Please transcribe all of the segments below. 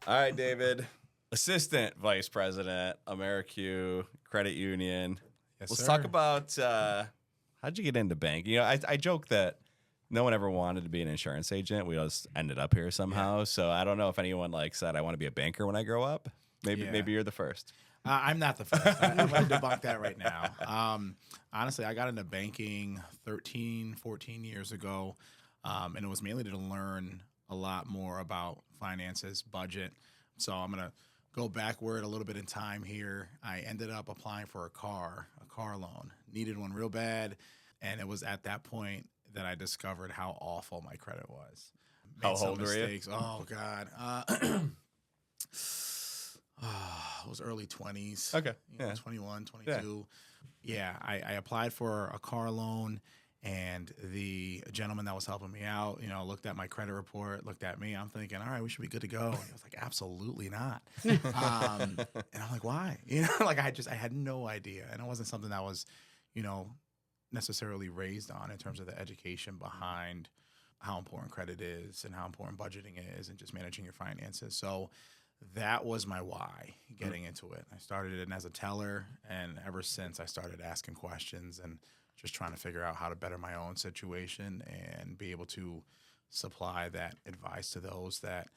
All right, David. Assistant Vice President, AmeriCU Credit Union. Yes, Let's sir. talk about how'd you get into banking? You know, I joke that no one ever wanted to be an insurance agent. We just ended up here somehow. So I don't know if anyone said I want to be a banker when I grow up. Maybe you're the first. I'm not the first. I'm going to debunk that right now. Honestly, I got into banking 13, 14 years ago, and it was mainly to learn a lot more about finances, budget. So I'm going to go backward a little bit in time here. I ended up applying for a car loan. Needed one real bad, and it was at that point that I discovered how awful my credit was. How old were you? Oh, God. It was early 20s. Okay. 21, 22. Yeah, I applied for a car loan, and the gentleman that was helping me out, looked at my credit report, looked at me. I'm thinking, all right, we should be good to go. And he was like, absolutely not. And I'm like, why? I had no idea. And it wasn't something that was, necessarily raised on in terms of the education behind how important credit is and how important budgeting is and just managing your finances. So that was my why getting into it. I started it as a teller, and ever since I started asking questions and just trying to figure out how to better my own situation and be able to supply that advice to those that,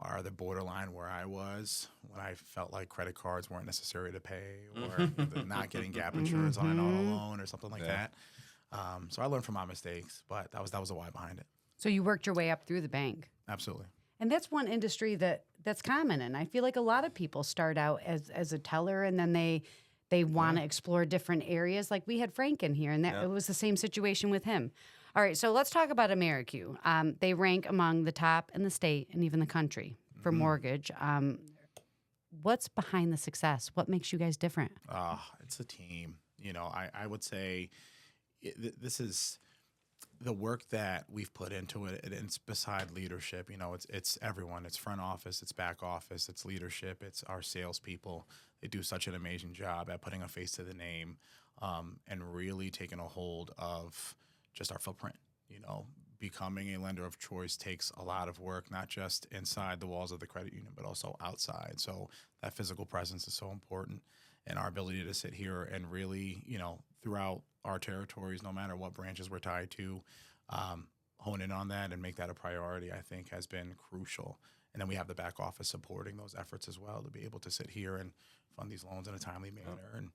are the borderline where I was when I felt like credit cards weren't necessary to pay or not getting gap insurance on an auto loan or something like that. So I learned from my mistakes, but that was the why behind it. So you worked your way up through the bank. Absolutely. And that's one industry that's common. And I feel like a lot of people start out as a teller, and then they want to explore different areas. Like we had Frank in here, and it was the same situation with him. All right, so let's talk about AmeriCU. They rank among the top in the state and even the country for mortgage. What's behind the success? What makes you guys different? It's a team. I would say this is the work that we've put into it. It's beside leadership. It's everyone. It's front office. It's back office. It's leadership. It's our salespeople. They do such an amazing job at putting a face to the name and really taking a hold of just our footprint. Becoming a lender of choice takes a lot of work, not just inside the walls of the credit union, but also outside. So that physical presence is so important, and our ability to sit here and really, throughout our territories, no matter what branches we're tied to, hone in on that and make that a priority, I think has been crucial. And then we have the back office supporting those efforts as well to be able to sit here and fund these loans in a timely manner. And,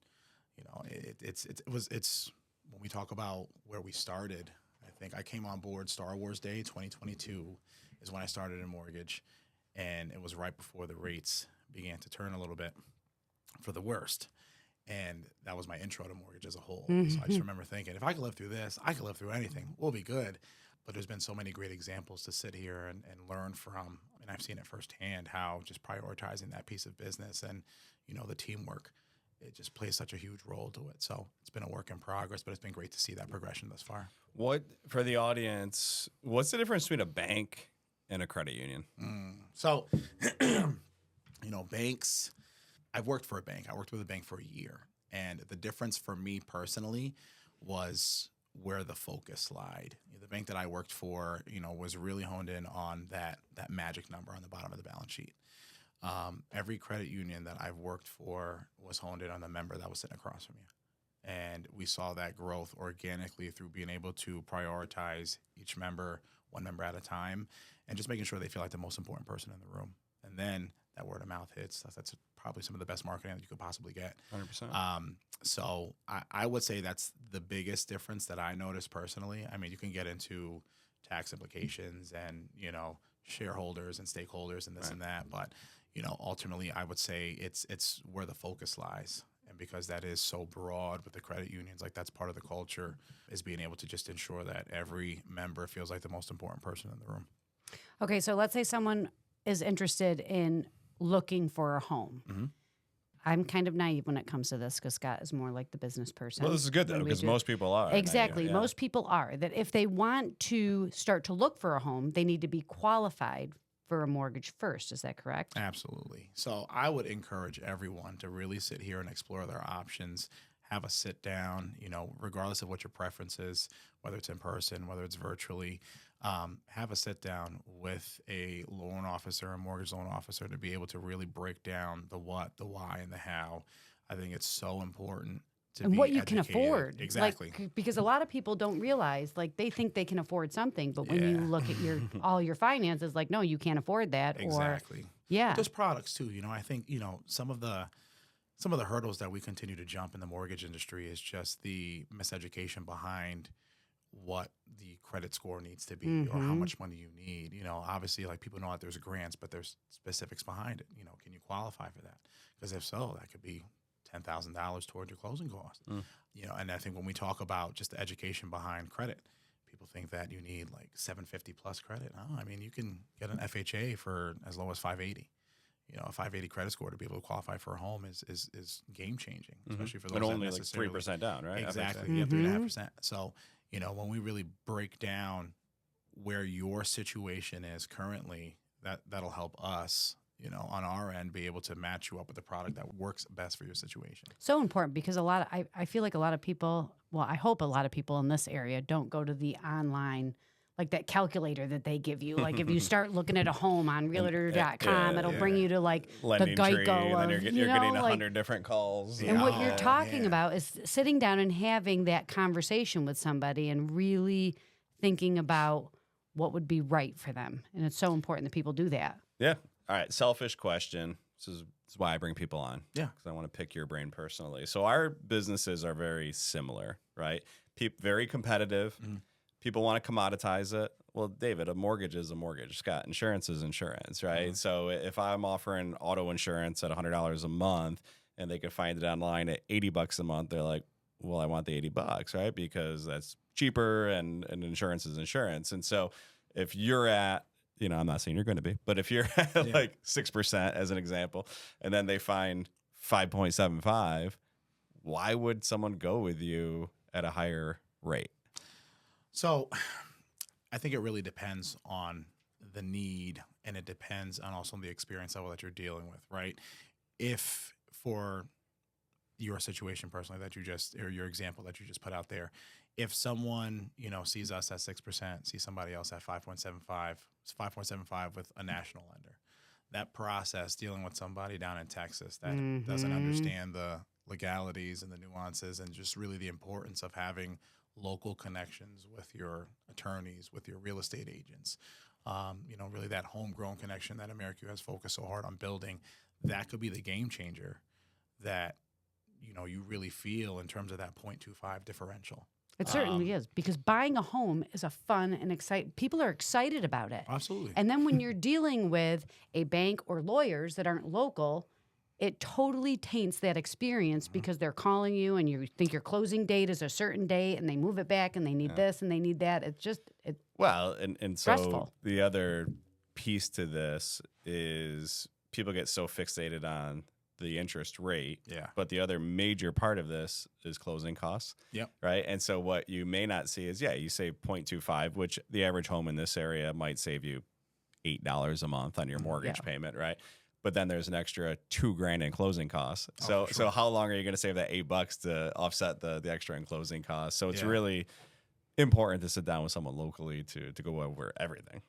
it's when we talk about where we started, I think I came on board Star Wars Day 2022 is when I started in mortgage, and it was right before the rates began to turn a little bit for the worst. And that was my intro to mortgage as a whole. So I just remember thinking, if I could live through this, I could live through anything. We'll be good. But there's been so many great examples to sit here and learn from. And I've seen it firsthand how just prioritizing that piece of business and, the teamwork, it just plays such a huge role to it. So it's been a work in progress, but it's been great to see that progression thus far. What, for the audience, what's the difference between a bank and a credit union? So, banks, I've worked for a bank. I worked with a bank for a year. And the difference for me personally was where the focus lied. The bank that I worked for, was really honed in on that magic number on the bottom of the balance sheet. Every credit union that I've worked for was honed in on the member that was sitting across from you. And we saw that growth organically through being able to prioritize each member, one member at a time, and just making sure they feel like the most important person in the room. And then that word of mouth hits. That's probably some of the best marketing that you could possibly get. 100%. So I would say that's the biggest difference that I noticed personally. I mean, you can get into tax implications and, shareholders and stakeholders and this and that. But, ultimately, I would say it's where the focus lies. And because that is so broad with the credit unions, that's part of the culture, is being able to just ensure that every member feels like the most important person in the room. Okay, so let's say someone is interested in looking for a home. I'm kind of naive when it comes to this because Scott is more like the business person. Well, this is good, though, because most people are. Exactly. Most people are. That if they want to start to look for a home, they need to be qualified for a mortgage first. Is that correct? Absolutely. So I would encourage everyone to really sit here and explore their options, have a sit down, regardless of what your preference is, whether it's in person, whether it's virtually. have a sit down with a loan officer, a mortgage loan officer, to be able to really break down the what, the why, and the how. I think it's so important to and be what you can educated. afford. Exactly. Like, because a lot of people don't realize, like, they think they can afford something, but when you look at all your finances, like, no, you can't afford that. Exactly. Or, yeah. Those products too. I think some of the hurdles that we continue to jump in the mortgage industry is just the miseducation behind what the credit score needs to be or how much money you need. Obviously, like, people know that there's grants, but there's specifics behind it. Can you qualify for that? Because if so, that could be $10,000 toward your closing cost. And I think when we talk about just the education behind credit, people think that you need like 750 plus credit. No, I mean, you can get an FHA for as low as 580. A 580 credit score to be able to qualify for a home is game changing, especially for those And that only like necessarily 3% down, right? Exactly, yeah, 3.5%. So when we really break down where your situation is currently, that'll help us, on our end, be able to match you up with the product that works best for your situation. So important, because I feel like a lot of people, well, I hope a lot of people in this area don't go to the online, like that calculator that they give you. Like, if you start looking at a home on realtor.com, it'll bring you to like Lending the tree, Geico. and then you're getting 100 different calls. And what you're talking about is sitting down and having that conversation with somebody and really thinking about what would be right for them. And it's so important that people do that. Yeah. All right. Selfish question. This is why I bring people on. Yeah. Because I want to pick your brain personally. So our businesses are very similar, right? Very competitive. People want to commoditize it. Well, David, a mortgage is a mortgage. Scott, insurance is insurance, right? So if I'm offering auto insurance at $100 a month and they can find it online at $80 a month, they're like, well, I want the $80, right? Because that's cheaper and insurance is insurance. And so if you're at, I'm not saying you're going to be, but if you're at like 6% as an example, and then they find 5.75, why would someone go with you at a higher rate? So I think it really depends on the need, and it depends on also the experience level that you're dealing with, right? If for your situation personally or your example that you just put out there, if someone, sees us at 6%, sees somebody else at 5.75 with a national lender, that process dealing with somebody down in Texas that doesn't understand the legalities and the nuances and just really the importance of having local connections with your attorneys, with your real estate agents, really that homegrown connection that AmeriCU has focused so hard on building, that could be the game changer that, you really feel in terms of that 0.25 differential. It certainly is, because buying a home is a fun and exciting. People are excited about it. Absolutely. And then when you're dealing with a bank or lawyers that aren't local, it totally taints that experience because they're calling you and you think your closing date is a certain date and they move it back and they need this and they need that. It's just and so stressful. The other piece to this is people get so fixated on the interest rate. Yeah. But the other major part of this is closing costs. Yep. Right. And so what you may not see is, you save 0.25, which the average home in this area might save you $8 a month on your mortgage payment. Right. But then there's an extra $2,000 in closing costs. So how long are you going to save that $8 to offset the extra in closing costs? So it's really important to sit down with someone locally to go over everything.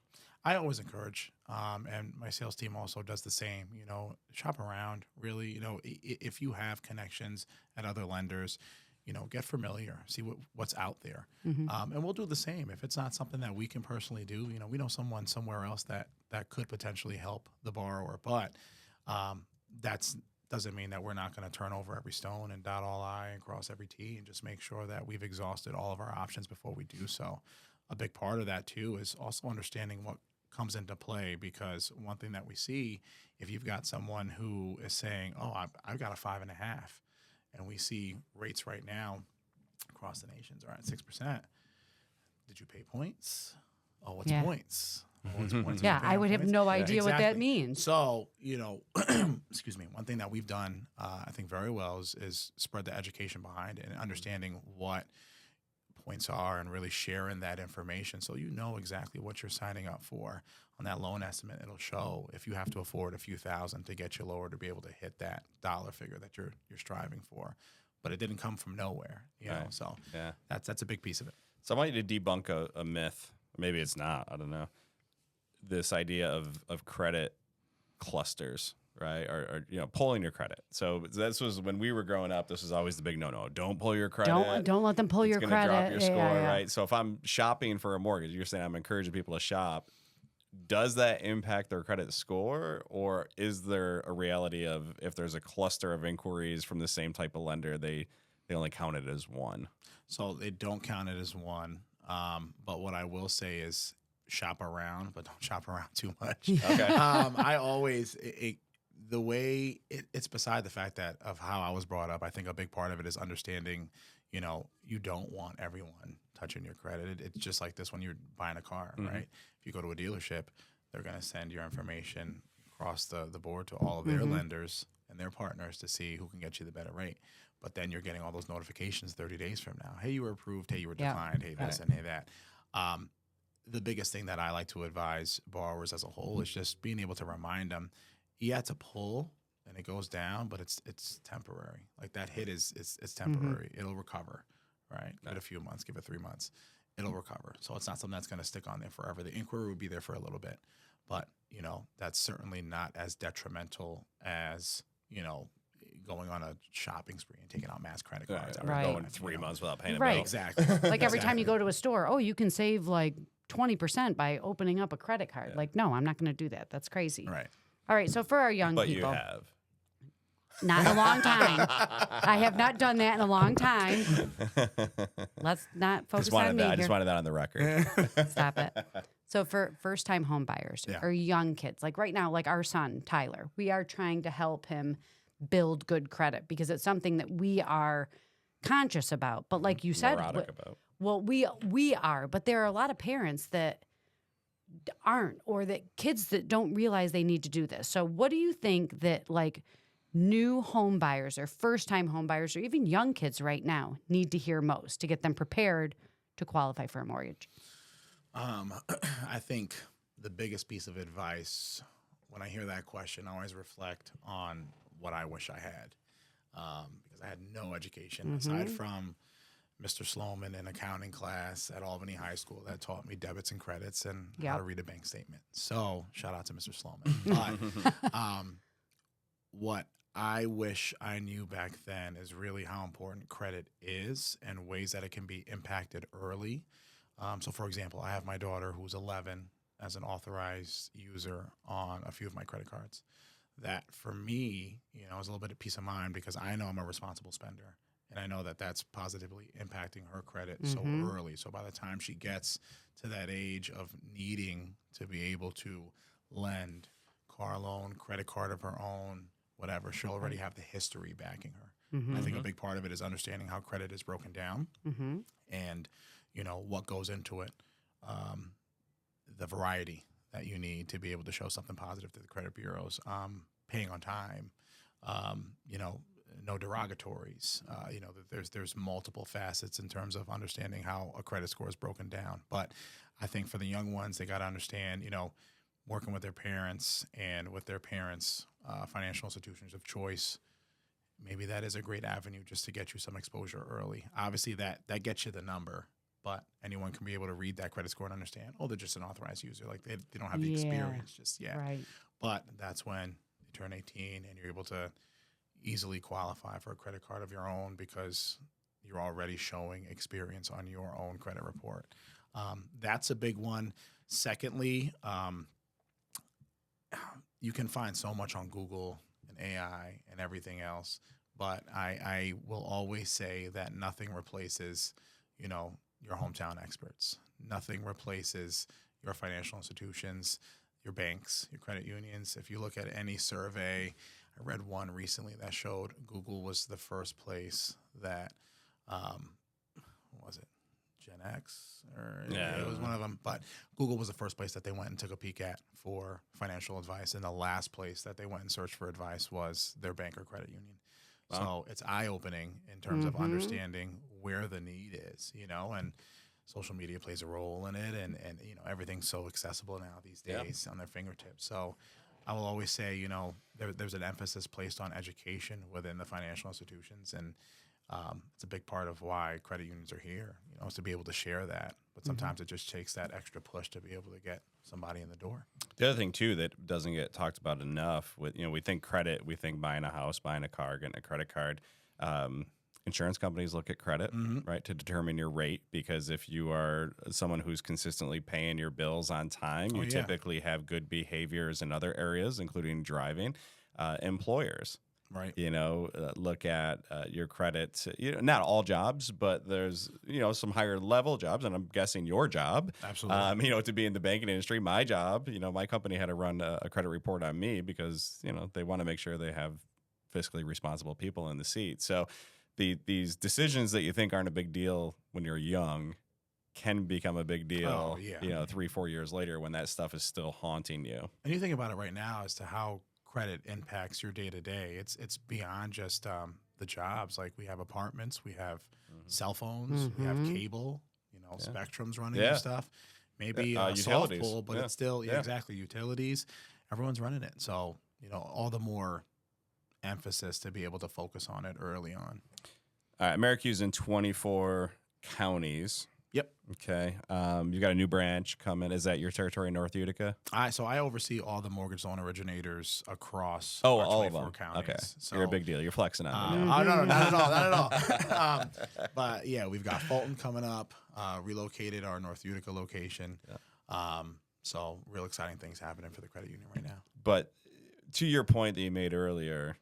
I always encourage, and my sales team also does the same, shop around, really, if you have connections at other lenders, get familiar, see what's out there. And we'll do the same. If it's not something that we can personally do, we know someone somewhere else that could potentially help the borrower, but doesn't mean that we're not going to turn over every stone and dot all I and cross every T and just make sure that we've exhausted all of our options before we do so. A big part of that too is also understanding what comes into play, because one thing that we see, if you've got someone who is saying, oh, I've got a 5.5, and we see rates right now across the nations are at 6%. Did you pay points? Oh, what's points? Oh, what's points? Yeah, I would have no idea what that means. So, excuse me, one thing that we've done, I think very well is spread the education behind it and understanding what points are and really sharing that information so you know exactly what you're signing up for. On that loan estimate, it'll show if you have to afford a few thousand to get you lower to be able to hit that dollar figure that you're striving for. But it didn't come from nowhere, you know. So that's a big piece of it. So I want you to debunk a myth maybe it's not, I don't know, this idea of credit clusters, right? Or pulling your credit. So this was when we were growing up, this was always the big no. Don't pull your credit. Don't let them pull your It's credit. gonna drop your score, Yeah. right? So if I'm shopping for a mortgage, you're saying I'm encouraging people to shop. Does that impact their credit score, or is there a reality of if there's a cluster of inquiries from the same type of lender, they only count it as one? So they don't count it as one. But what I will say is shop around, but don't shop around too much. Okay. I always, the way it's beside the fact that of how I was brought up, I think a big part of it is understanding, you don't want everyone touching your credit. It's just like this when you're buying a car, right? If you go to a dealership, they're going to send your information across the board to all of their lenders and their partners to see who can get you the better rate. But then you're getting all those notifications 30 days from now. Hey, you were approved. Hey, you were declined. Hey, this and hey, that. The biggest thing that I like to advise borrowers as a whole is just being able to remind them, it's a pull and it goes down, but it's temporary. Like that hit is temporary. It'll recover, right? Give it a few months, give it 3 months. It'll recover. So it's not something that's going to stick on there forever. The inquiry would be there for a little bit, but that's certainly not as detrimental as, going on a shopping spree and taking out mass credit cards. Right. Going 3 months without paying a Right. bill. Exactly. Like every time you go to a store, you can save like 20% by opening up a credit card. Yeah. Like, no, I'm not going to do that. That's crazy. Right. All right. So for our young But people, you have. not in a long time. I have not done that in a long time. Let's not focus on me I here. just wanted that on the record. Stop it. So for first-time home buyers or young kids, like right now, like our son, Tyler, we are trying to help him build good credit because it's something that we are conscious about. But like you said, Neurotic about. well, we are, but there are a lot of parents that aren't, or that kids that don't realize they need to do this. So what do you think that like new home buyers or first-time home buyers or even young kids right now need to hear most to get them prepared to qualify for a mortgage? I think the biggest piece of advice when I hear that question, I always reflect on what I wish I had, because I had no education aside from Mr. Sloman in accounting class at Albany High School that taught me debits and credits and how to read a bank statement. So shout out to Mr. Sloman. But what I wish I knew back then is really how important credit is and ways that it can be impacted early. So, for example, I have my daughter who's 11 as an authorized user on a few of my credit cards. That for me, is a little bit of peace of mind because I know I'm a responsible spender. And I know that that's positively impacting her credit so early. So by the time she gets to that age of needing to be able to lend, car loan, credit card of her own, whatever, she'll already have the history backing her. I think a big part of it is understanding how credit is broken down and, what goes into it, the variety that you need to be able to show something positive to the credit bureaus, paying on time, no derogatories. There's multiple facets in terms of understanding how a credit score is broken down. But I think for the young ones, they got to understand, working with their parents and with their parents' financial institutions of choice, maybe that is a great avenue just to get you some exposure early. Obviously, that gets you the number, but anyone can be able to read that credit score and understand, they're just an authorized user. Like they don't have the experience just yet. Right. But that's when you turn 18 and you're able to easily qualify for a credit card of your own because you're already showing experience on your own credit report. That's a big one. Secondly, you can find so much on Google and AI and everything else, but I will always say that nothing replaces, your hometown experts. Nothing replaces your financial institutions, your banks, your credit unions. If you look at any survey, I read one recently that showed Google was the first place that, what was it, Gen X? It was one of them. But Google was the first place that they went and took a peek at for financial advice. And the last place that they went and searched for advice was their bank or credit union. Wow. So it's eye-opening in terms of understanding where the need is, and social media plays a role in it. And everything's so accessible now these days on their fingertips. So I will always say, there's an emphasis placed on education within the financial institutions. And It's a big part of why credit unions are here, is to be able to share that. But sometimes it just takes that extra push to be able to get somebody in the door. The other thing too that doesn't get talked about enough, with we think credit, we think buying a house, buying a car, getting a credit card. Insurance companies look at credit, right, to determine your rate, because if you are someone who's consistently paying your bills on time, you typically have good behaviors in other areas, including driving. Employers, right, look at your credit. Not all jobs, but there's some higher level jobs, and I'm guessing your job, absolutely, to be in the banking industry. My job, my company had to run a credit report on me because they want to make sure they have fiscally responsible people in the seat. So these decisions that you think aren't a big deal when you're young can become a big deal, 3-4 years later when that stuff is still haunting you. And you think about it right now as to how credit impacts your day to day. It's beyond just the jobs. Like, we have apartments, we have cell phones, we have cable, Spectrum's running and stuff. Maybe a soft pull, but it's still exactly, utilities. Everyone's running it. So all the more emphasis to be able to focus on it early on. All right, AmeriCU's in 24 counties. Yep. Okay. You got a new branch coming. Is that your territory, North Utica? So I oversee all the mortgage loan originators across all of 24 them. counties. Okay. So you're a big deal. You're flexing on me. No, not at all. But yeah, we've got Fulton coming up, relocated our North Utica location. Yeah. So real exciting things happening for the credit union right now. But to your point that you made earlier,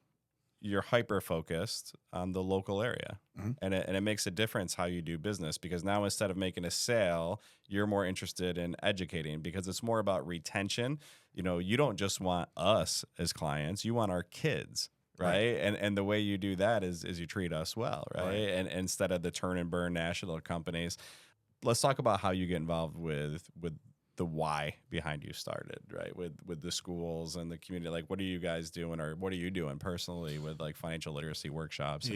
you're hyper-focused on the local area. And it makes a difference how you do business, because now instead of making a sale, you're more interested in educating, because it's more about retention. You don't just want us as clients, you want our kids, right? And the way you do that is you treat us well, right? And instead of the turn and burn national companies. Let's talk about how you get involved with the why behind you started, right? With the schools and the community. Like, what are you guys doing, or what are you doing personally with like financial literacy workshops?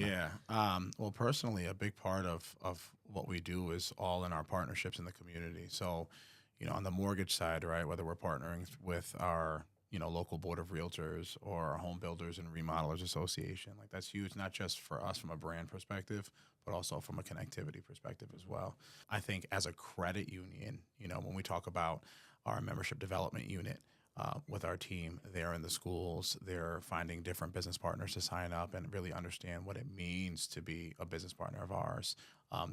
Well, personally, a big part of what we do is all in our partnerships in the community. So, on the mortgage side, right, whether we're partnering with our, local board of realtors or our home builders and remodelers association, like, that's huge, not just for us from a brand perspective, but also from a connectivity perspective as well. I think as a credit union, when we talk about our membership development unit with our team, they're in the schools, they're finding different business partners to sign up and really understand what it means to be a business partner of ours.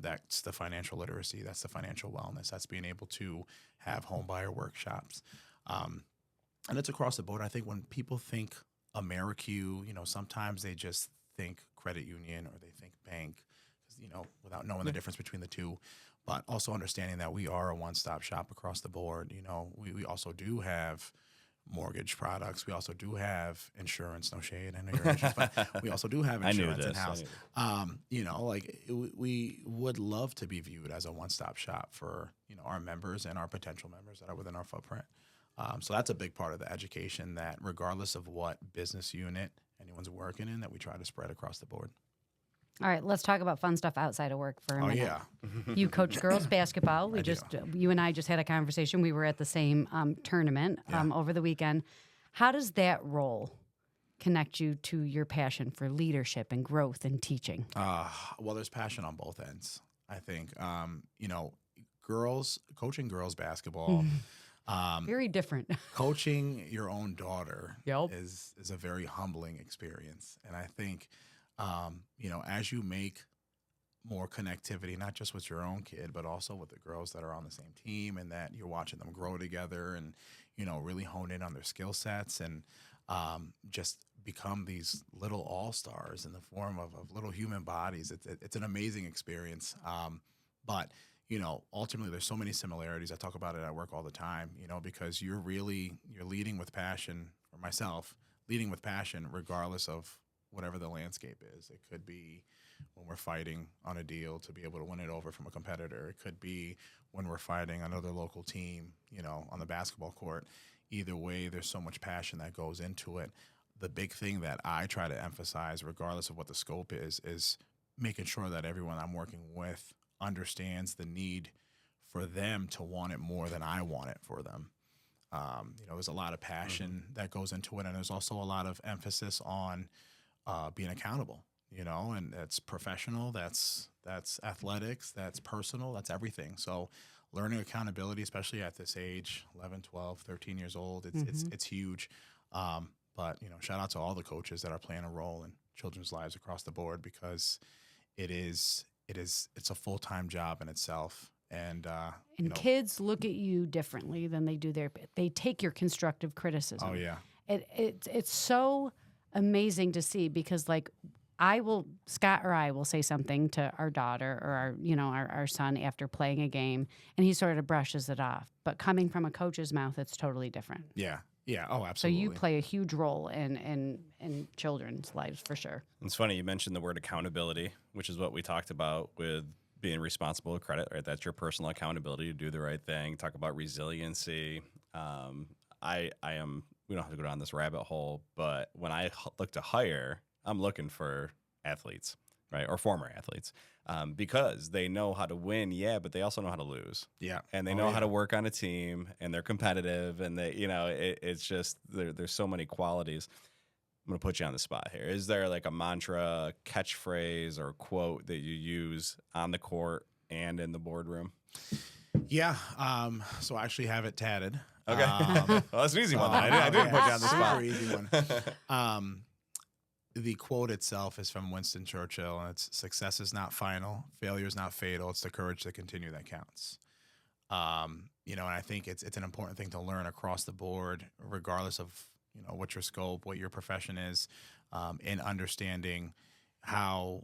That's the financial literacy, that's the financial wellness, that's being able to have home buyer workshops. And it's across the board. I think when people think AmeriCU, sometimes they just think credit union or they think bank, without knowing the difference between the two, but also understanding that we are a one-stop shop across the board. We also do have mortgage products. We also do have insurance. No shade, I know you're insurance, but we also do have insurance in-house. We would love to be viewed as a one-stop shop for, our members and our potential members that are within our footprint. So that's a big part of the education, that regardless of what business unit anyone's working in, that we try to spread across the board. All right, let's talk about fun stuff outside of work for a minute. Yeah. You coach girls basketball. You and I just had a conversation. We were at the same tournament over the weekend. How does that role connect you to your passion for leadership and growth and teaching? Well, there's passion on both ends. I think, coaching girls basketball. Very different. Coaching your own daughter is a very humbling experience. And I think, as you make more connectivity, not just with your own kid, but also with the girls that are on the same team, and that you're watching them grow together and, really hone in on their skill sets and just become these little all-stars in the form of little human bodies. It's an amazing experience. But ultimately there's so many similarities. I talk about it at work all the time, because you're leading with passion, or myself, leading with passion, regardless of whatever the landscape is. It could be when we're fighting on a deal to be able to win it over from a competitor. It could be when we're fighting another local team, on the basketball court. Either way, there's so much passion that goes into it. The big thing that I try to emphasize, regardless of what the scope is making sure that everyone I'm working with understands the need for them to want it more than I want it for them. There's a lot of passion that goes into it, and there's also a lot of emphasis on being accountable. and that's professional, that's athletics, that's personal, that's everything. So learning accountability, especially at this age, 11, 12, 13 years old, it's huge. But shout out to all the coaches that are playing a role in children's lives across the board, because it's a full-time job in itself. And kids look at you differently than they do they take your constructive criticism. Oh yeah. It's so amazing to see, because like Scott or I will say something to our daughter or our son after playing a game, and he sort of brushes it off. But coming from a coach's mouth, it's totally different. Yeah. Yeah. Oh, absolutely. So you play a huge role in children's lives for sure. It's funny you mentioned the word accountability, which is what we talked about with being responsible with credit, right? That's your personal accountability to do the right thing. Talk about resiliency. I am. We don't have to go down this rabbit hole, but when I look to hire, I'm looking for athletes, right, or former athletes, because they know how to win, but they also know how to lose. Yeah, and they know how to work on a team, and they're competitive, and they, it's just there's so many qualities. I'm gonna put you on the spot here. Is there like a mantra, catchphrase, or quote that you use on the court and in the boardroom? Yeah. So I actually have it tatted. Okay. Well, that's an easy one. I didn't put you on the spot. Super easy one. The quote itself is from Winston Churchill, and it's "Success is not final, failure is not fatal. It's the courage to continue that counts." And I think it's an important thing to learn across the board, regardless of what your scope, what your profession is, in understanding how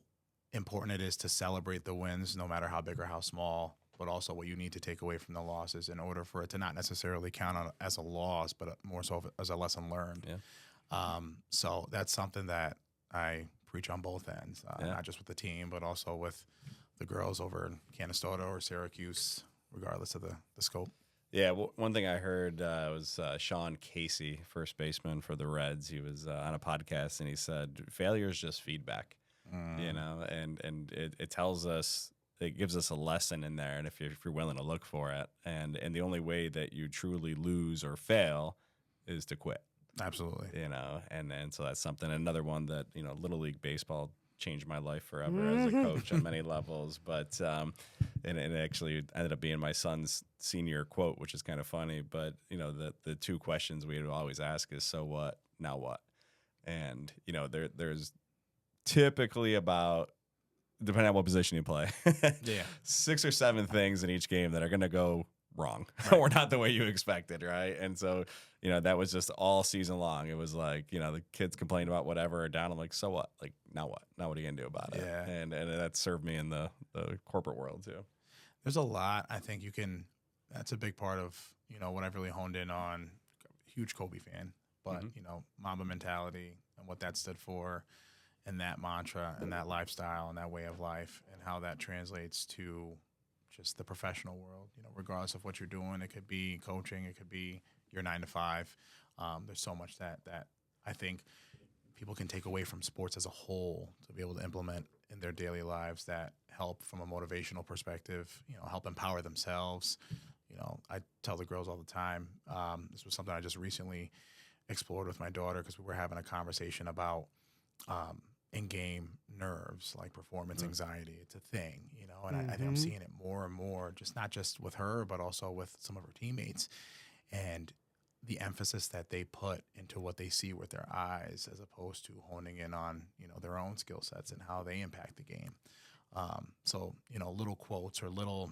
important it is to celebrate the wins, no matter how big or how small, but also what you need to take away from the losses in order for it to not necessarily count on as a loss, but more so as a lesson learned. Yeah. So that's something that I preach on both ends, not just with the team, but also with the girls over in Canastota or Syracuse, regardless of the scope. Yeah, one thing I heard was Sean Casey, first baseman for the Reds. He was on a podcast, and he said, failure is just feedback, and it tells us, it gives us a lesson in there, and if you're willing to look for it, and the only way that you truly lose or fail is to quit. Absolutely. And so that's something. Another one that, Little League Baseball changed my life forever as a coach on many levels. But and it actually ended up being my son's senior quote, which is kind of funny. But, the two questions we would always ask is, so what, now what? And, there's typically about, depending on what position you play, 6 or 7 things in each game that are going to go wrong or not the way you expected, right? And so, that was just all season long. It was like, the kids complained about whatever or down. I'm like, so what? Like, now what? Now what are you going to do about it? Yeah. And that served me in the corporate world too. There's a lot I think that's a big part of, what I've really honed in on. Huge Kobe fan, but, Mamba mentality and what that stood for, and that mantra and that lifestyle and that way of life, and how that translates to just the professional world, regardless of what you're doing. It could be coaching, it could be your 9 to 5. There's so much that I think people can take away from sports as a whole to be able to implement in their daily lives that help from a motivational perspective, help empower themselves. I tell the girls all the time, this was something I just recently explored with my daughter, because we were having a conversation about in-game nerves, like performance anxiety. It's a thing, and I think I'm seeing it more and more, not just with her, but also with some of her teammates, and the emphasis that they put into what they see with their eyes, as opposed to honing in on, their own skill sets and how they impact the game. So, little quotes or little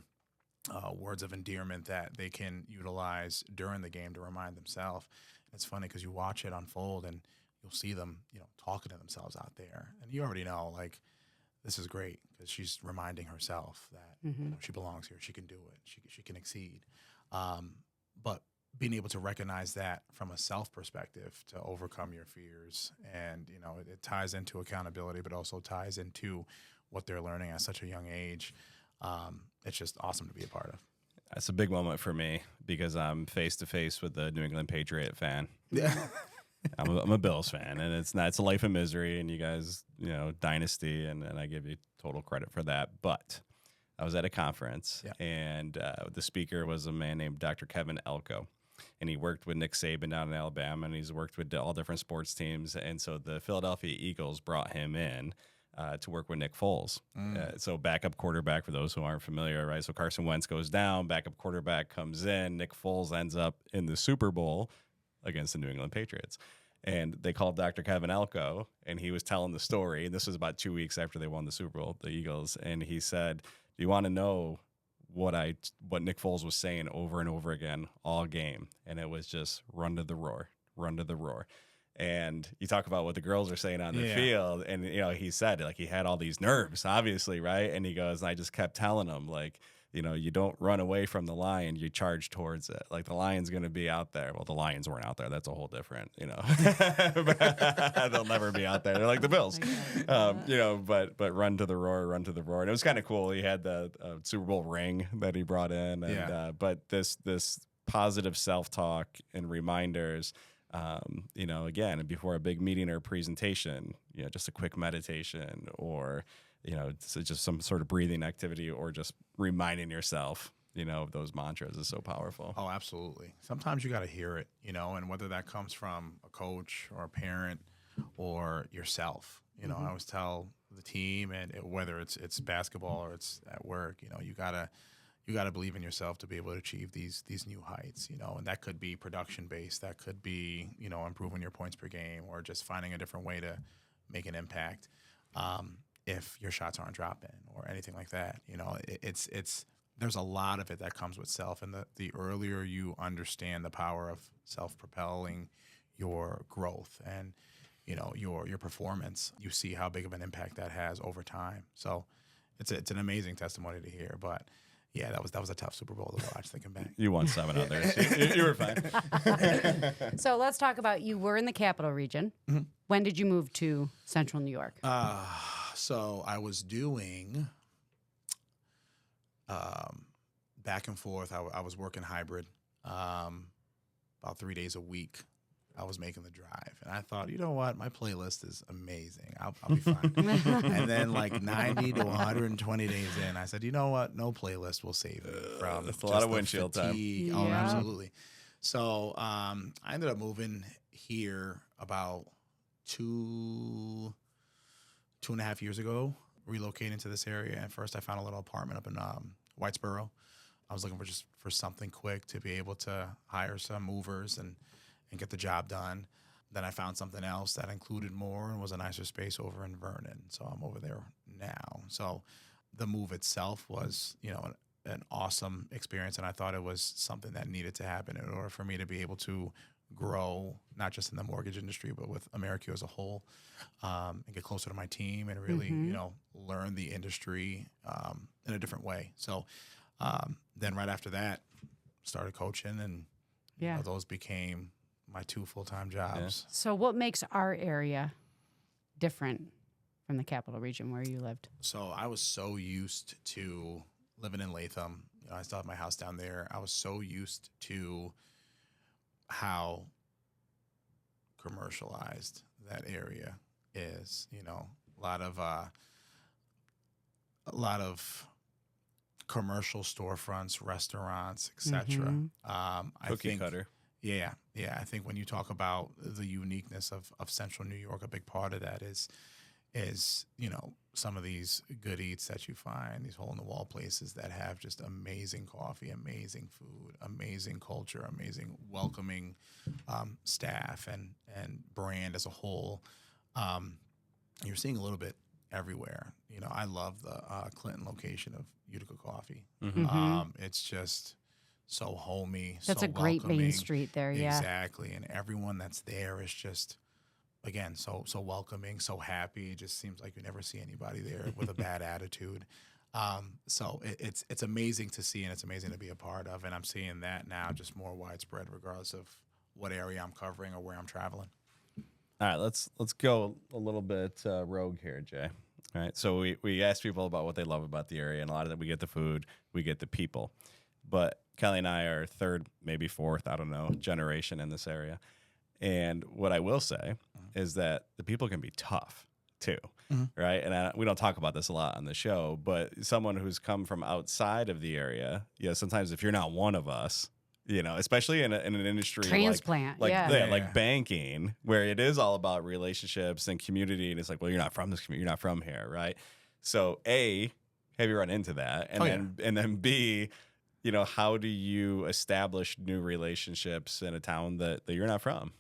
words of endearment that they can utilize during the game to remind themselves. It's funny because you watch it unfold and you'll see them, talking to themselves out there. And you already know, like, this is great because she's reminding herself that she belongs here. She can do it. She can exceed. But being able to recognize that from a self perspective to overcome your fears, and, it ties into accountability, but also ties into what they're learning at such a young age. It's just awesome to be a part of. That's a big moment for me because I'm face to face with the New England Patriot fan. Yeah. I'm a Bills fan, and it's a life of misery, and you guys, dynasty, and I give you total credit for that. But I was at a conference, and the speaker was a man named Dr. Kevin Elko, and he worked with Nick Saban down in Alabama, and he's worked with all different sports teams. And so the Philadelphia Eagles brought him in to work with Nick Foles. So backup quarterback, for those who aren't familiar, right? So Carson Wentz goes down, backup quarterback comes in, Nick Foles ends up in the Super Bowl against the New England Patriots. And they called Dr. Kevin Elko, and he was telling the story. And this was about 2 weeks after they won the Super Bowl, the Eagles. And he said, "Do you want to know what Nick Foles was saying over and over again all game?" And it was just run to the roar, run to the roar. And you talk about what the girls are saying on the field, and he said like he had all these nerves, obviously, right? And he goes, and I just kept telling them like, you don't run away from the lion, you charge towards it. Like the lion's going to be out there. Well, the Lions weren't out there. That's a whole different, they'll never be out there. They're like the Bills, but run to the roar, run to the roar. And it was kind of cool. He had the Super Bowl ring that he brought in, and but this positive self-talk and reminders. Again, before a big meeting or presentation, just a quick meditation or, just some sort of breathing activity or just reminding yourself, of those mantras is so powerful. Oh, absolutely. Sometimes you got to hear it, and whether that comes from a coach or a parent or yourself, I always tell the team, and whether it's basketball or it's at work, you gotta believe in yourself to be able to achieve these new heights, and that could be production based, that could be, improving your points per game or just finding a different way to make an impact. If your shots aren't dropping or anything like that, it's there's a lot of it that comes with self, and the earlier you understand the power of self-propelling your growth and your performance, you see how big of an impact that has over time. So it's an amazing testimony to hear, but. Yeah, that was a tough Super Bowl to watch, thinking back. You won 7 others. You were fine. So let's talk about, you were in the capital region. Mm-hmm. When did you move to Central New York? So I was doing back and forth. I was working hybrid about 3 days a week. I was making the drive, and I thought, you know what, my playlist is amazing. I'll be fine. And then like 90 to 120 days in, I said, you know what, no playlist will save me from that's a lot of windshield time. Oh, absolutely. So I ended up moving here about 2.5 years ago, relocating to this area. And first I found a little apartment up in Whitesboro. I was looking for something quick to be able to hire some movers and get the job done. Then I found something else that included more and was a nicer space over in Vernon. So I'm over there now. So the move itself was, an awesome experience. And I thought it was something that needed to happen in order for me to be able to grow, not just in the mortgage industry, but with AmeriCU as a whole, and get closer to my team and really, learn the industry in a different way. So then right after that, started coaching, and those became my 2 full-time jobs. Yeah. So what makes our area different from the capital region where you lived? So I was so used to living in Latham. I still have my house down there. I was so used to how commercialized that area is. A lot of commercial storefronts, restaurants, etc. Cookie cutter. Yeah. I think when you talk about the uniqueness of Central New York, a big part of that is some of these good eats that you find, these hole-in-the-wall places that have just amazing coffee, amazing food, amazing culture, amazing welcoming staff and brand as a whole. You're seeing a little bit everywhere. I love the Clinton location of Utica Coffee. Mm-hmm. It's just so homey. That's so a great welcoming. Main Street there, yeah. Exactly. And everyone that's there is just, again, so welcoming, so happy. It just seems like you never see anybody there with a bad attitude. So it's amazing to see, and it's amazing to be a part of. And I'm seeing that now just more widespread regardless of what area I'm covering or where I'm traveling. All right, let's go a little bit rogue here, Jay. All right, so we asked people about what they love about the area, and a lot of that, we get the food, we get the people. But Kelly and I are third, maybe fourth, I don't know, generation in this area. And what I will say is that the people can be tough too, right? And we don't talk about this a lot on the show, but someone who's come from outside of the area, sometimes if you're not one of us, especially in an industry Transplant, like banking, where it is all about relationships and community. And it's like, well, you're not from this community, you're not from here, right? So A, have you run into that? And then B, how do you establish new relationships in a town that you're not from?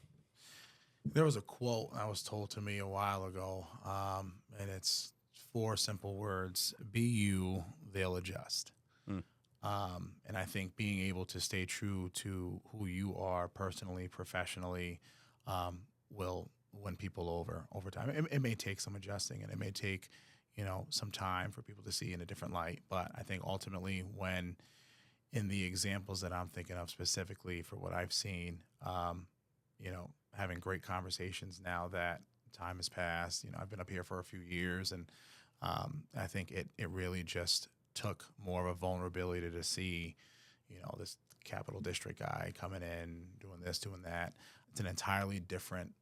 There was a quote that was told to me a while ago, and it's 4 simple words: be you, they'll adjust. And I think being able to stay true to who you are personally, professionally, will win people over time. It may take some adjusting, and it may take, some time for people to see in a different light. But I think ultimately, when in the examples that I'm thinking of specifically for what I've seen, having great conversations now that time has passed. I've been up here for a few years, and I think it really just took more of a vulnerability to see, this Capital District guy coming in, doing this, doing that. It's an entirely different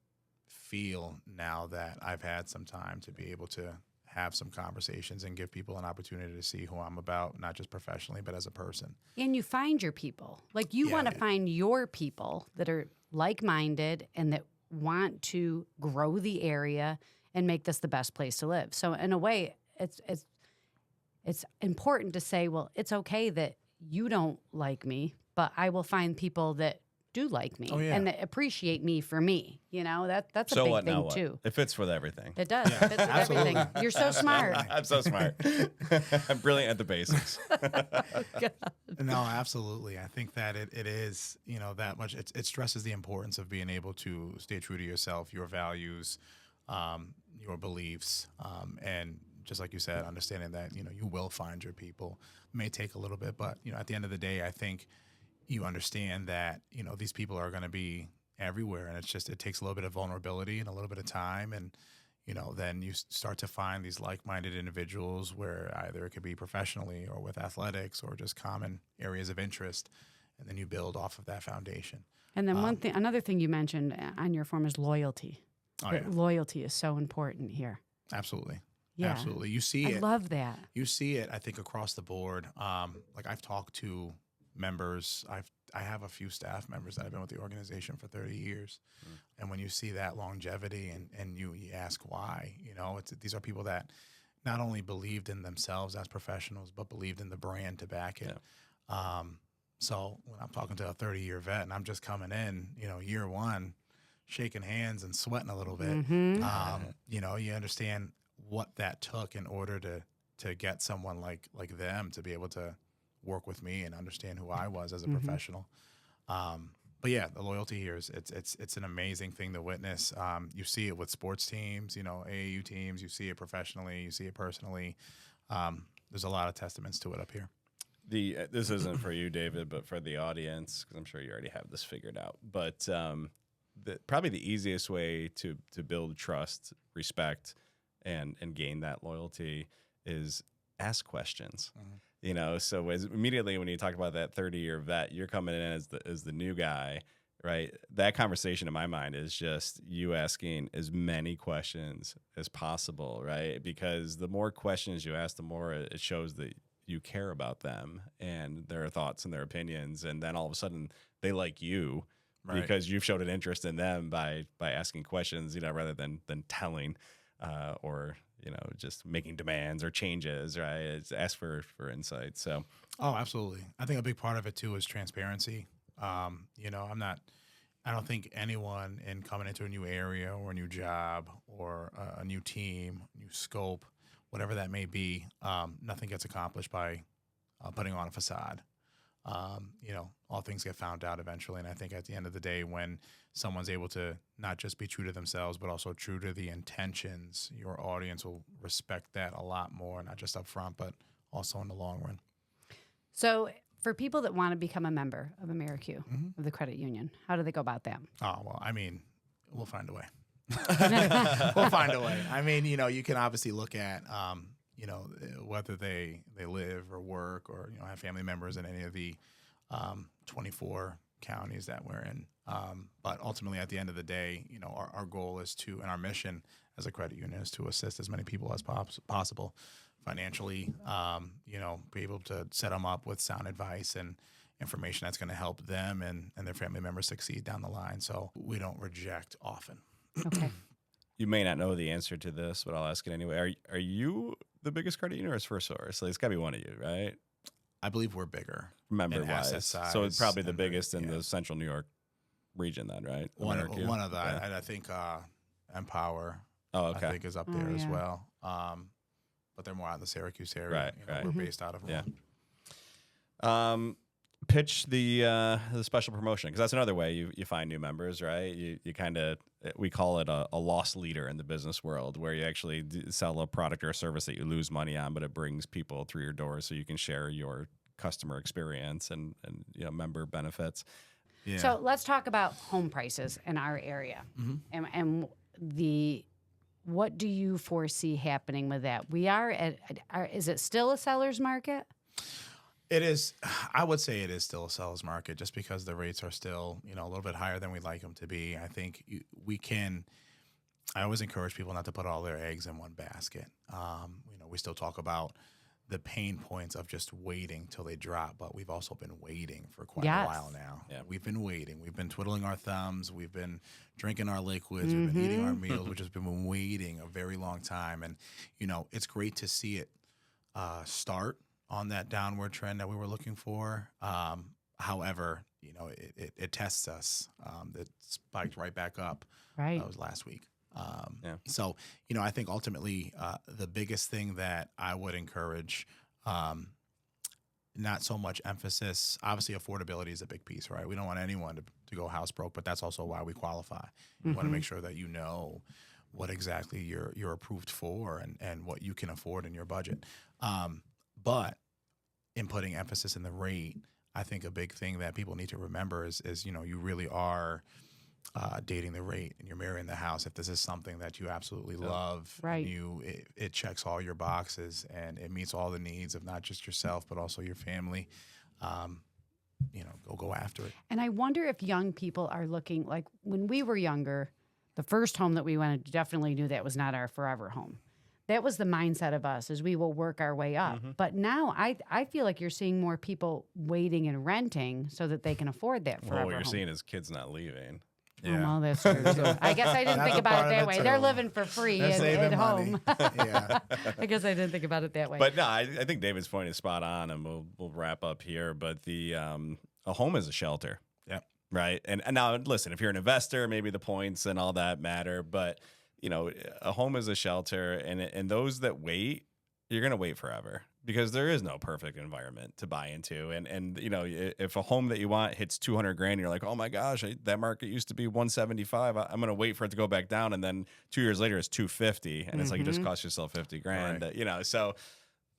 feel now that I've had some time to be able to have some conversations and give people an opportunity to see who I'm about, not just professionally, but as a person. And you find your people. Like, you want to find your people that are like-minded and that want to grow the area and make this the best place to live. So in a way, it's important to say, well, it's okay that you don't like me, but I will find people that do like me and that appreciate me for me. That's a big thing too. It fits with everything. It does. It fits with everything. You're so smart. I'm so smart. I'm brilliant at the basics. No, absolutely. I think that it is, that much. It stresses the importance of being able to stay true to yourself, your values, your beliefs, and just like you said, understanding that, you will find your people. It may take a little bit, but, at the end of the day, I think you understand that, these people are going to be everywhere. And it takes a little bit of vulnerability and a little bit of time. And, then you start to find these like-minded individuals where either it could be professionally or with athletics or just common areas of interest. And then you build off of that foundation. And then another thing you mentioned on your form is loyalty. Loyalty is so important here. Absolutely. Yeah. Absolutely. You see it. I love that. You see it, I think, across the board. I've talked to members. I have a few staff members that have been with the organization for 30 years. And when you see that longevity and you ask why, these are people that not only believed in themselves as professionals, but believed in the brand to back it. Yeah. So when I'm talking to a 30-year vet and I'm just coming in, year one, shaking hands and sweating a little bit, you understand what that took in order to get someone like them to be able to work with me and understand who I was as a professional. But yeah, the loyalty here it's an amazing thing to witness. You see it with sports teams, AAU teams. You see it professionally. You see it personally. There's a lot of testaments to it up here. This isn't for you, David, but for the audience, because I'm sure you already have this figured out. But probably the easiest way to build trust, respect, and gain that loyalty is ask questions. So immediately when you talk about that 30-year vet, you're coming in as the new guy, right? That conversation in my mind is just you asking as many questions as possible, right? Because the more questions you ask, the more it shows that you care about them and their thoughts and their opinions. And then all of a sudden they like you because you've showed an interest in them by asking questions, rather than telling or just making demands or changes, right? It's ask for insight. So, absolutely. I think a big part of it too is transparency. I don't think anyone in coming into a new area or a new job or a new team, new scope, whatever that may be, nothing gets accomplished by putting on a facade. All things get found out eventually. And I think at the end of the day, when someone's able to not just be true to themselves, but also true to the intentions, your audience will respect that a lot more, not just up front, but also in the long run. So for people that want to become a member of AmeriCU, of the credit union, how do they go about that? Oh, well, we'll find a way. We'll find a way. You can obviously look at, whether they live or work or, have family members in any of the 24 counties that we're in. But ultimately, at the end of the day, our goal is to, and our mission as a credit union is to assist as many people as possible financially, be able to set them up with sound advice and information that's going to help them and their family members succeed down the line. So we don't reject often. Okay. You may not know the answer to this, but I'll ask it anyway. Are you the biggest credit union or is First Source? Like, it's got to be one of you, right? I believe we're bigger. Member-wise. Asset size, So it's probably the biggest in yeah. the central New York region then, right? One of AmeriCU? the, Yeah. I think Empower, Oh, I okay. think, is up there as yeah. well. But they're more out in the Syracuse area. Right, You know, right. We're based out of Yeah. Rome. Pitch the special promotion, because that's another way you find new members, right? You kind of, we call it a loss leader in the business world, where you actually sell a product or a service that you lose money on, but it brings people through your door so you can share your customer experience and member benefits. Yeah. So let's talk about home prices in our area, and what do you foresee happening with that? We are is it still a seller's market? It is. I would say it is still a seller's market, just because the rates are still, a little bit higher than we'd like them to be. I think we can. I always encourage people not to put all their eggs in one basket. We still talk about the pain points of just waiting till they drop, but we've also been waiting for quite a while now. Yeah. We've been waiting. We've been twiddling our thumbs. We've been drinking our liquids. We've been eating our meals. We've just been waiting a very long time. And, it's great to see it start on that downward trend that we were looking for. However, it tests us. It spiked right back up. Right. That was last week. Yeah. So, I think ultimately the biggest thing that I would encourage, not so much emphasis, obviously affordability is a big piece, right? We don't want anyone to go house broke, but that's also why we qualify. We want to make sure that you know what exactly you're approved for and what you can afford in your budget. But in putting emphasis in the rate, I think a big thing that people need to remember is you really are dating the rate and you're marrying the house. If this is something that you absolutely love, Right. and it checks all your boxes and it meets all the needs of not just yourself but also your family, go after it. And I wonder if young people are looking, like when we were younger, the first home that we went to definitely knew that was not our forever home. That was the mindset of us, is we will work our way up. But now I feel like you're seeing more people waiting and renting so that they can afford that forever Well, what you're home. seeing is kids not leaving. Oh, well, that's true too. I guess I didn't That's think a about part it of that it, way. too. They're living for free They're at saving home. money. Yeah. I guess I didn't think about it that way. But no, I think David's point is spot on, and we'll wrap up here. But a home is a shelter. Yep. Right. And now listen, if you're an investor, maybe the points and all that matter. But a home is a shelter, and those that wait, you're gonna wait forever, because there is no perfect environment to buy into. And if a home that you want hits 200 grand, you're like, oh my gosh, that market used to be 175. I'm gonna wait for it to go back down, and then 2 years later it's 250, and it's like you just cost yourself 50 grand. Right. So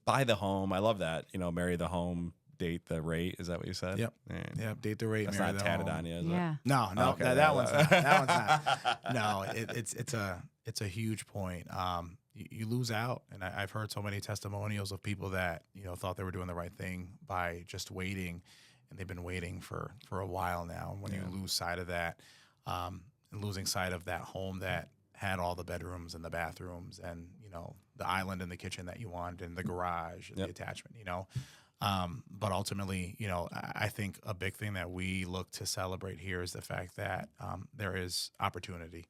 buy the home. I love that. Marry the home, date the rate. Is that what you said? Yep. Yeah. Yep. Date the rate. That's marry not the tatted home. on you, is Yeah. No, Okay, that one's not. That one's not. No, it's a huge point. You lose out, and I've heard so many testimonials of people that thought they were doing the right thing by just waiting, and they've been waiting for a while now. And when you lose sight of that, and losing sight of that home that had all the bedrooms and the bathrooms and the island in the kitchen that you wanted, and the garage and the attachment, but ultimately, I think a big thing that we look to celebrate here is the fact that there is opportunity.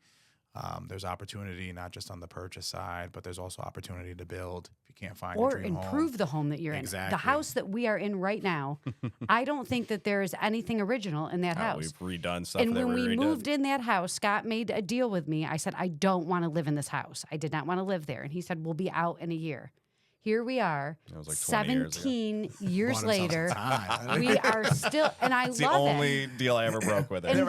There's opportunity not just on the purchase side, but there's also opportunity to build if you can't find Or your dream improve home. the home that you're in. Exactly. The house that we are in right now, I don't think that there is anything original in that house. We've redone stuff. And that when we redid. moved in that house, Scott made a deal with me. I said, I don't want to live in this house. I did not want to live there. And he said, we'll be out in a year. Here we are, That was like 20 years ago. 17 years Bought himself later. some time. We are still, and I It's the love only it. deal I ever broke with it. And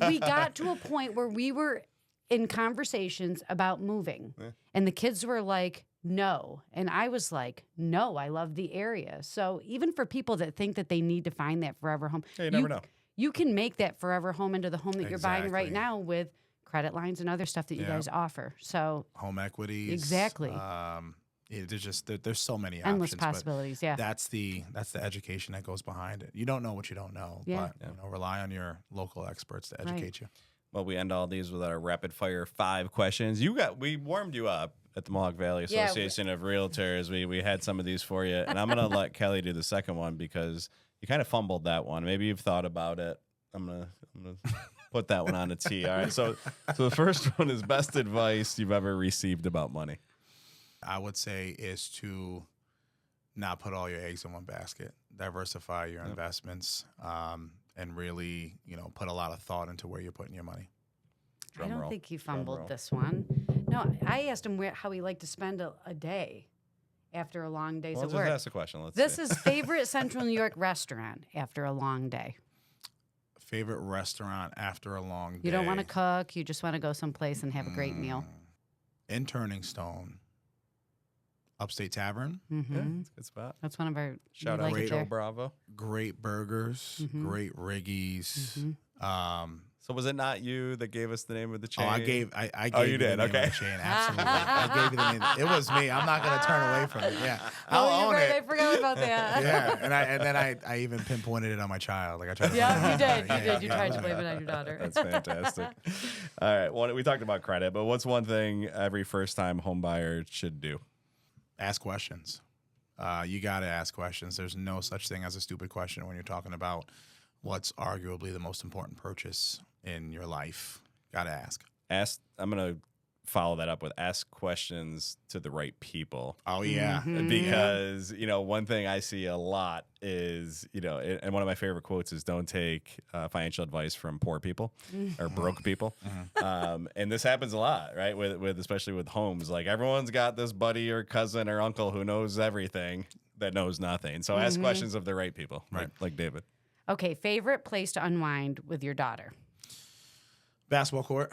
we got to a point where we were in conversations about moving. And the kids were like, no. And I was like, no, I love the area. So even for people that think that they need to find that forever home, Yeah, you never know. You can make that forever home into the home that you're buying right Exactly. now with credit lines and other stuff that you guys offer. So Home equities. Exactly. There's so many endless options. but possibilities. Yeah. That's the education that goes behind it. You don't know what you don't know, Yeah. but rely on your local experts to educate you. Well, we end all these with our rapid fire 5 questions. We warmed you up at the Mohawk Valley Association of Realtors. We had some of these for you, and I'm gonna let Kelly do the second one because You kind of fumbled that one. Maybe you've thought about it. I'm gonna put that one on a T. All right. So the first one is best advice you've ever received about money. I would say is to not put all your eggs in one basket. Diversify your investments, and really, put a lot of thought into where you're putting your money. I don't think he fumbled this one. No, I asked him how he liked to spend a day after a long day's Well, of let's work. just ask a question. This is favorite Central New York restaurant after a long day. Favorite restaurant after a long day. You don't want to cook. You just want to go someplace and have a great meal. In Turning Stone, Upstate Tavern. Mm-hmm. Yeah, it's a good spot. That's one of our Shout we out like it Rachel there. Bravo. Great burgers, great riggies. So was it not you that gave us the name of the chain? I gave Oh, you you did? the name Okay. of the chain. Absolutely. I gave you the name. It was me. I'm not going to turn away from it. Yeah. I'll Oh, own you're right. I it. forgot about that. Yeah. And then I even pinpointed it on my child. Like I tried to Yeah, you did. Yeah, You did. You yeah, tried to yeah. blame it on your daughter. That's fantastic. All right. Well, we talked about credit, but what's one thing every first-time home buyer should do? Ask questions. You got to ask questions. There's no such thing as a stupid question when you're talking about what's arguably the most important purchase in your life. Got to ask. I'm going to follow that up with ask questions to the right people. Oh, yeah. Because, one thing I see a lot is, and one of my favorite quotes is don't take financial advice from poor people or broke people. And this happens a lot, right? With especially with homes. Like everyone's got this buddy or cousin or uncle who knows everything that knows nothing. So ask questions of the right people, Right. like David. Okay, favorite place to unwind with your daughter? Basketball court.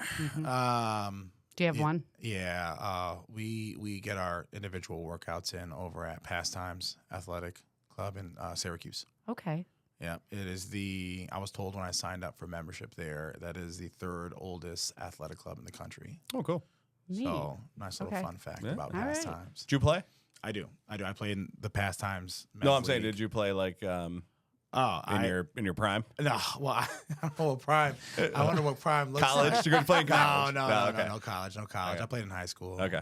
Do you have one? Yeah. We get our individual workouts in over at Pastimes Athletic Club in Syracuse. Okay. Yeah, it is I was told when I signed up for membership there, that is the third oldest athletic club in the country. Oh, cool. Neat. So, nice little Okay. fun fact Yeah. about All right. Pastimes. Did you play? I do. I played in the Pastimes. No, I'm men's saying, league. did you play like in your prime? No, well, I don't know what prime. I wonder what prime looks College? like. You're going to play in college? No, okay. no college. Okay. I played in high school. Okay.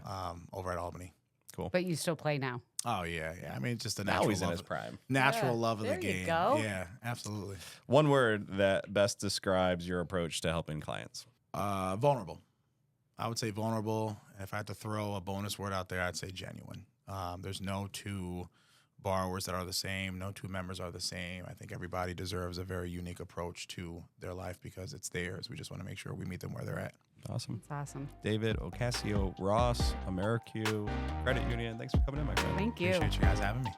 Over at Albany. Cool. But you still play now. Oh yeah. I mean, it's just a Now natural he's in love. his prime. Natural Yeah, love of the there you game. go. Yeah, absolutely. One word that best describes your approach to helping clients. Vulnerable. I would say vulnerable. If I had to throw a bonus word out there, I'd say genuine. There's no two borrowers that are the same. No two members are the same. I think everybody deserves a very unique approach to their life because it's theirs. We just want to make sure we meet them where they're at. Awesome. That's awesome. David Ocasio Ross, AmeriCU Credit Union. Thanks for coming in, my friend. Thank you. Appreciate you guys having me.